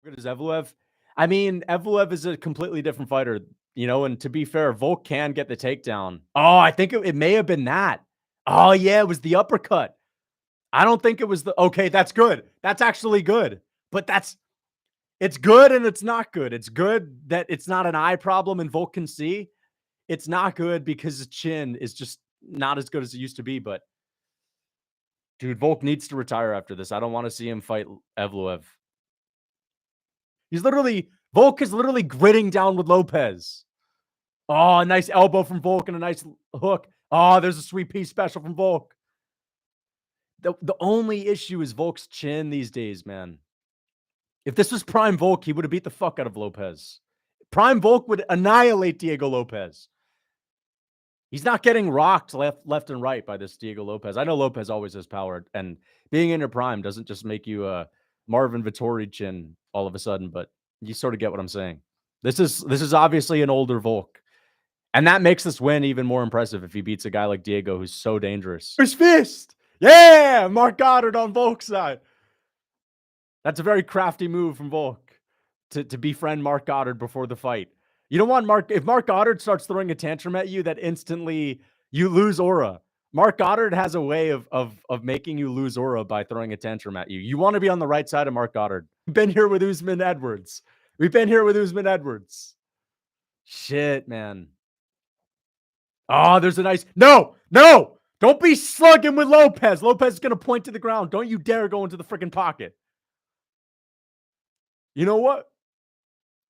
Good as Evloev. I mean, Evloev is a completely different fighter, you know, and to be fair, Volk can get the takedown. Oh, I think it may have been that. Oh, yeah, it was the uppercut. I don't think it was the okay, that's good. That's actually good. But it's good and it's not good. It's good that it's not an eye problem and Volk can see. It's not good because his chin is just not as good as it used to be. But dude, Volk needs to retire after this. I don't want to see him fight Evloev. Volk is literally gritting down with Lopez. Oh, a nice elbow from Volk and a nice hook. Oh, there's a sweet piece special from Volk. The only issue is Volk's chin these days, man. If this was Prime Volk, he would have beat the fuck out of Lopez. Prime Volk would annihilate Diego Lopez. He's not getting rocked left and right by this Diego Lopez. I know Lopez always has power, and being in your prime doesn't just make you a Marvin Vettori chin all of a sudden, but you sort of get what I'm saying. This is obviously an older Volk. And that makes this win even more impressive if he beats a guy like Diego who's so dangerous. His fist! Yeah! Mark Goddard on Volk's side. That's a very crafty move from Volk to befriend Mark Goddard before the fight. You don't want if Mark Goddard starts throwing a tantrum at you, that instantly you lose aura. Mark Goddard has a way of making you lose aura by throwing a tantrum at you. You want to be on the right side of Mark Goddard. We've been here with Usman Edwards. Shit, man. Oh, there's a nice... No! Don't be slugging with Lopez. Lopez is going to point to the ground. Don't you dare go into the freaking pocket. You know what?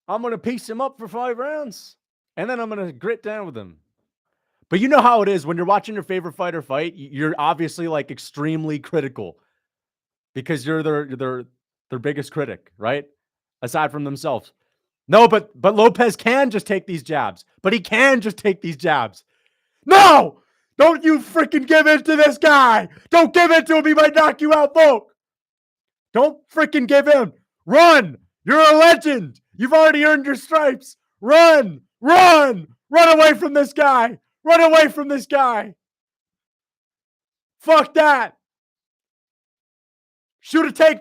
I'm going to piece him up for 5 rounds, and then I'm going to grit down with him. But you know how it is when you're watching your favorite fighter fight, you're obviously like extremely critical because you're their biggest critic, right? Aside from themselves. No, but Lopez can just take these jabs. No! Don't you freaking give in to this guy! Don't give in to him! He might knock you out, Volk! Don't freaking give in! Run! You're a legend! You've already earned your stripes! Run! Run away from this guy! Fuck that! Shoot a take!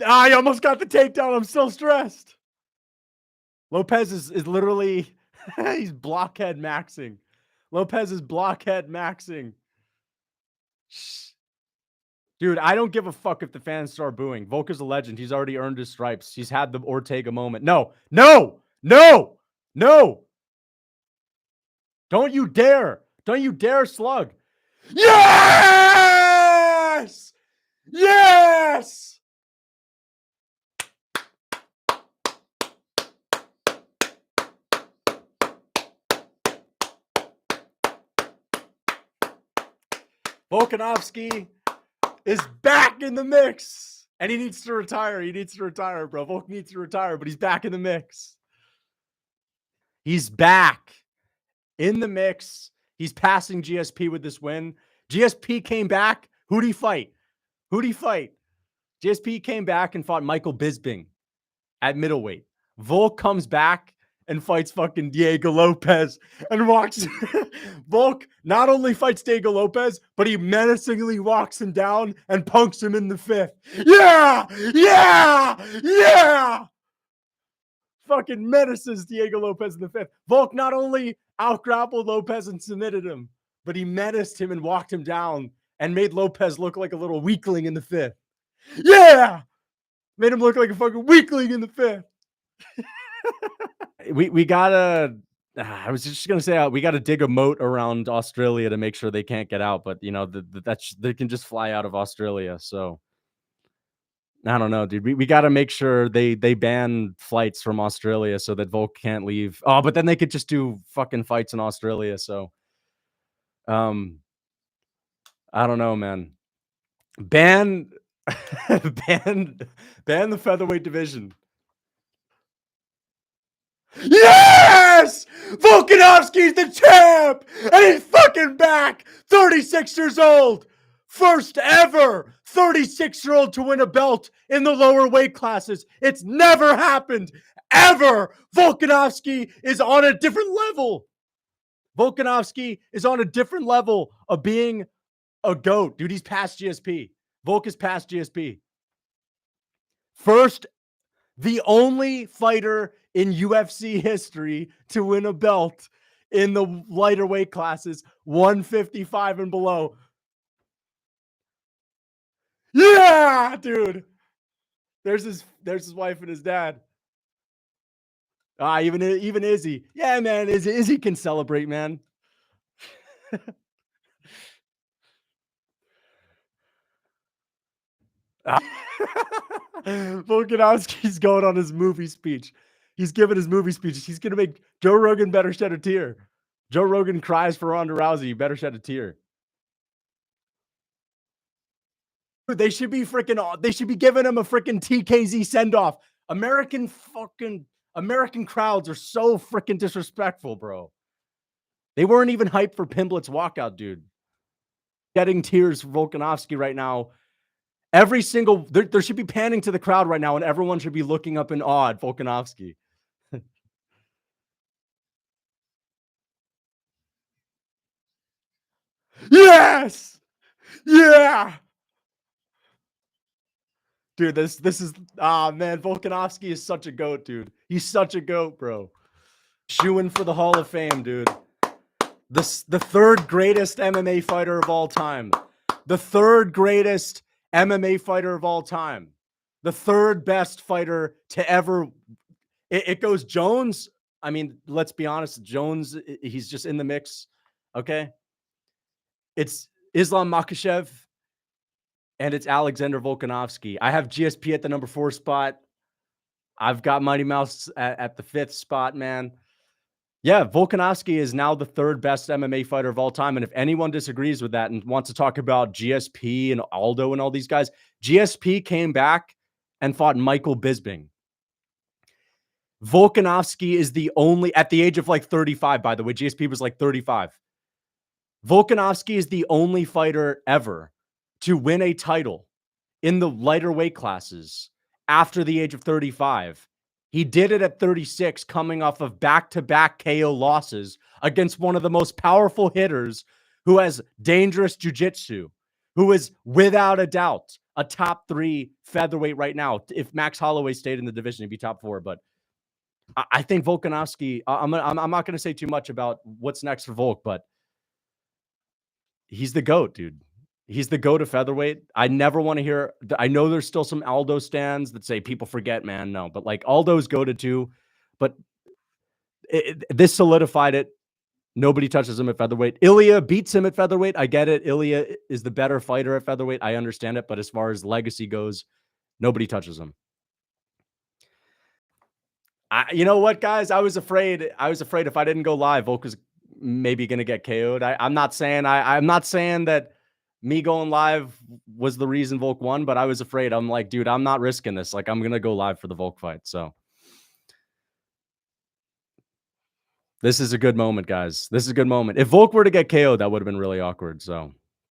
I almost got the takedown. I'm still stressed. Lopez is literally... he's blockhead maxing. Lopez is blockhead maxing. Dude, I don't give a fuck if the fans start booing. Volk is a legend. He's already earned his stripes. He's had the Ortega moment. No. Don't you dare slug. Yes! Volkanovski is back in the mix. And he needs to retire. Bro. Volk needs to retire, but he's back in the mix. He's back in the mix. He's passing GSP with this win. GSP came back. Who'd he fight? GSP came back and fought Michael Bisping at middleweight. Volk comes back and fights fucking Diego Lopez and walks. Volk not only fights Diego Lopez, but he menacingly walks him down and punks him in the 5th. Yeah! Fucking menaces Diego Lopez in the 5th. Volk not only outgrappled Lopez and submitted him, but he menaced him and walked him down and made Lopez look like a little weakling in the 5th. Yeah! Made him look like a fucking weakling in the 5th. we gotta... I was just gonna say we gotta dig a moat around Australia to make sure they can't get out, but you know they can just fly out of Australia. So I don't know, dude. We gotta make sure they ban flights from Australia so that Volk can't leave. Oh, but then they could just do fucking fights in Australia. So I don't know, man. Ban the featherweight division. Yes! Volkanovski's the champ! And he's fucking back! 36 years old! First ever 36-year-old to win a belt in the lower weight classes. It's never happened, ever! Volkanovski is on a different level. Volkanovski is on a different level of being a GOAT. Dude, he's past GSP. Volk is past GSP. First, the only fighter in UFC history to win a belt in the lighter weight classes, 155 and below. Yeah, dude. There's his wife and his dad. Even Izzy. Yeah, man. Izzy can celebrate, man. Volkanovski's going on his movie speech. He's giving his movie speech. He's gonna make Joe Rogan better shed a tear. Joe Rogan cries for Ronda Rousey. You better shed a tear. Dude, they should be freaking. They should be giving him a freaking TKZ send off. American crowds are so freaking disrespectful, bro. They weren't even hyped for Pimblett's walkout, dude. Getting tears for Volkanovski right now. Every single there should be panning to the crowd right now, and everyone should be looking up in awe at Volkanovski. Yes, yeah, dude. This is man. Volkanovski is such a goat, dude. He's such a goat, bro. Shooing for the Hall of Fame, dude. The third greatest MMA fighter of all time. The third greatest MMA fighter of all time. The third best fighter to ever. It goes Jones. I mean, let's be honest. Jones, he's just in the mix. Okay. It's Islam Makhachev and it's Alexander Volkanovski. I have GSP at the number 4 spot. I've got Mighty Mouse at the 5th spot, man. Yeah, Volkanovski is now the third best MMA fighter of all time. And if anyone disagrees with that and wants to talk about GSP and Aldo and all these guys, GSP came back and fought Michael Bisping. Volkanovski is the only, at the age of like 35, by the way, GSP was like 35. Volkanovski is the only fighter ever to win a title in the lighter weight classes after the age of 35. He did it at 36, coming off of back-to-back KO losses against one of the most powerful hitters who has dangerous jiu-jitsu, who is without a doubt a top 3 featherweight right now. If Max Holloway stayed in the division, he'd be top 4. But I think Volkanovski, I'm not going to say too much about what's next for Volk, but he's the GOAT, dude. He's the GOAT of featherweight. I never want to hear. I know there's still some Aldo stands that say people forget, man. No, but like Aldo's goated too. But this solidified it. Nobody touches him at featherweight. Ilya beats him at featherweight. I get it. Ilya is the better fighter at featherweight. I understand it. But as far as legacy goes, nobody touches him. You know what, guys? I was afraid if I didn't go live, Volk was maybe going to get KO'd. I'm not saying that me going live was the reason Volk won, but I was afraid. I'm like, dude, I'm not risking this. Like, I'm going to go live for the Volk fight. So this is a good moment, guys. This is a good moment. If Volk were to get KO'd, that would have been really awkward. So